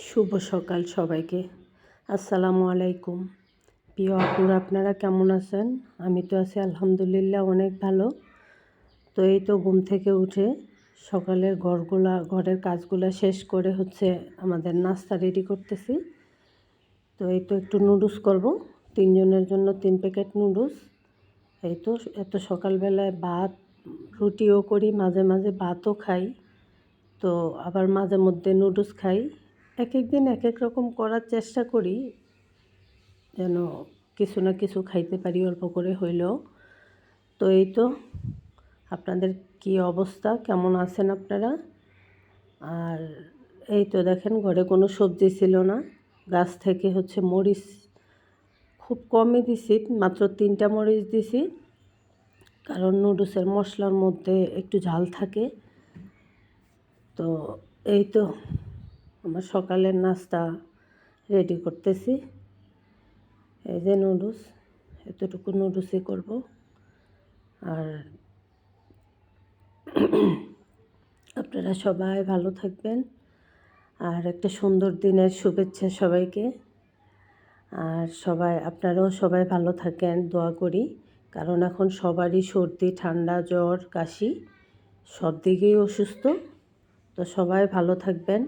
শুভ সকাল সবাইকে। আসসালামু আলাইকুম। প্রিয় আপুরা, আপনারা কেমন আছেন? আমি তো আছি আলহামদুলিল্লাহ অনেক ভালো। তো এই তো ঘুম থেকে উঠে সকালের ঘরের কাজগুলা শেষ করে আমাদের নাস্তা রেডি করতেছি। তো এই তো একটু নুডলস করব, 3 জনের জন্য 3 প্যাকেট নুডলস। এই তো এত সকালবেলায় রুটিও করি, মাঝে মাঝে ভাতও খাই। তো আবার মাঝে মধ্যে নুডলস খাই। এক এক দিন এক এক রকম করার চেষ্টা করি, যেন কিছু না কিছু খাইতে পারি অল্প করে হইলেও। তো এই তো আপনাদের কি অবস্থা, কেমন আছেন আপনারা? আর এই তো দেখেন, ঘরে কোনো সবজি ছিল না। গাছ থেকে মরিচ খুব কমই দিছি, মাত্র 3টা মরিচ দিছি, কারণ নুডলসের মশলার মধ্যে একটু ঝাল থাকে। তো এই তো আমার সকালের নাস্তা রেডি করতেছি। এই যে নুডলস, এতটুকু নুডলসই করব। আর আপনারা সবাই ভালো থাকবেন, আর একটা সুন্দর দিনের শুভেচ্ছা সবাইকে। আর আপনারাও সবাই ভালো থাকেন, দোয়া করি। কারণ এখন সবারই সর্দি, ঠান্ডা, জ্বর, কাশি, সব দিকেই অসুস্থ। তো সবাই ভালো থাকবেন,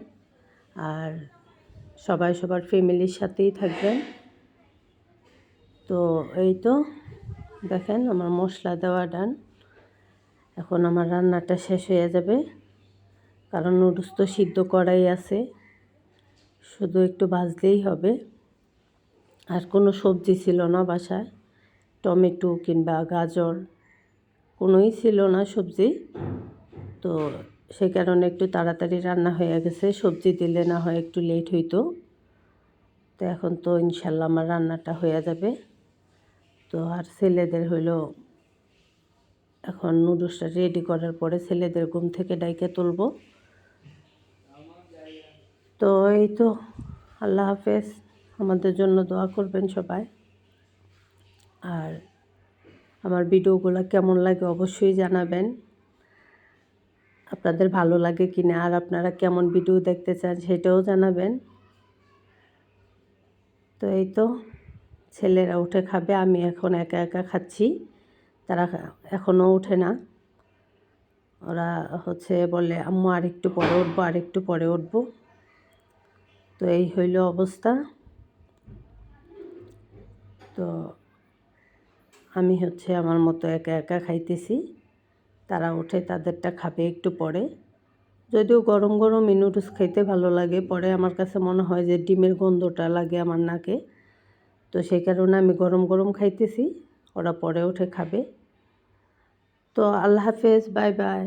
আর সবাই সবার ফ্যামিলির সাথেই থাকবেন। তো এই তো দেখেন, আমার মশলা দেওয়া ডান। এখন আমার রান্নাটা শেষ হয়ে যাবে, কারণ নুডলস তো সিদ্ধ করাই আছে, শুধু একটু ভাজলেই হবে। আর কোনো সবজি ছিল না বাসায়, টমেটো কিংবা গাজর কোনোই ছিল না সবজি। তো সেই কারণে একটু তাড়াতাড়ি রান্না হয়ে গেছে। সবজি দিলে না হয় একটু লেট হইতো। তো এখন তো ইনশাল্লাহ আমার রান্নাটা হয়ে যাবে। তো আর ছেলেদের এখন নুডলসটা রেডি করার পরে ছেলেদের ঘুম থেকে ডাইকে তুলব। তো এই তো, আল্লাহ হাফেজ। আমাদের জন্য দোয়া করবেন সবাই। আর আমার ভিডিওগুলো কেমন লাগে অবশ্যই জানাবেন, আপনাদের ভালো লাগে কি না, আর আপনারা কেমন ভিডিও দেখতে চান সেটাও জানাবেন। তো এই তো ছেলেরা উঠে খাবে, আমি এখন একা একা খাচ্ছি। তারা এখনও ওঠে না। ওরা বলে, আম্মু আরেকটু পরে উঠবো, আরেকটু পরে উঠবো। তো এই হইল অবস্থা। তো আমি আমার মতো একা একা খাইতেছি। তারা উঠে তাদেরটা খাবে একটু পরে। যদিও গরম গরম নুডলস খাইতে ভালো লাগে, পরে আমার কাছে মনে হয় যে ডিমের গন্ধটা লাগে আমার নাকে। তো সেই কারণে আমি গরম গরম খাইতেছি, ওরা পরে উঠে খাবে। তো আল্লাহ হাফেজ, বাই বাই।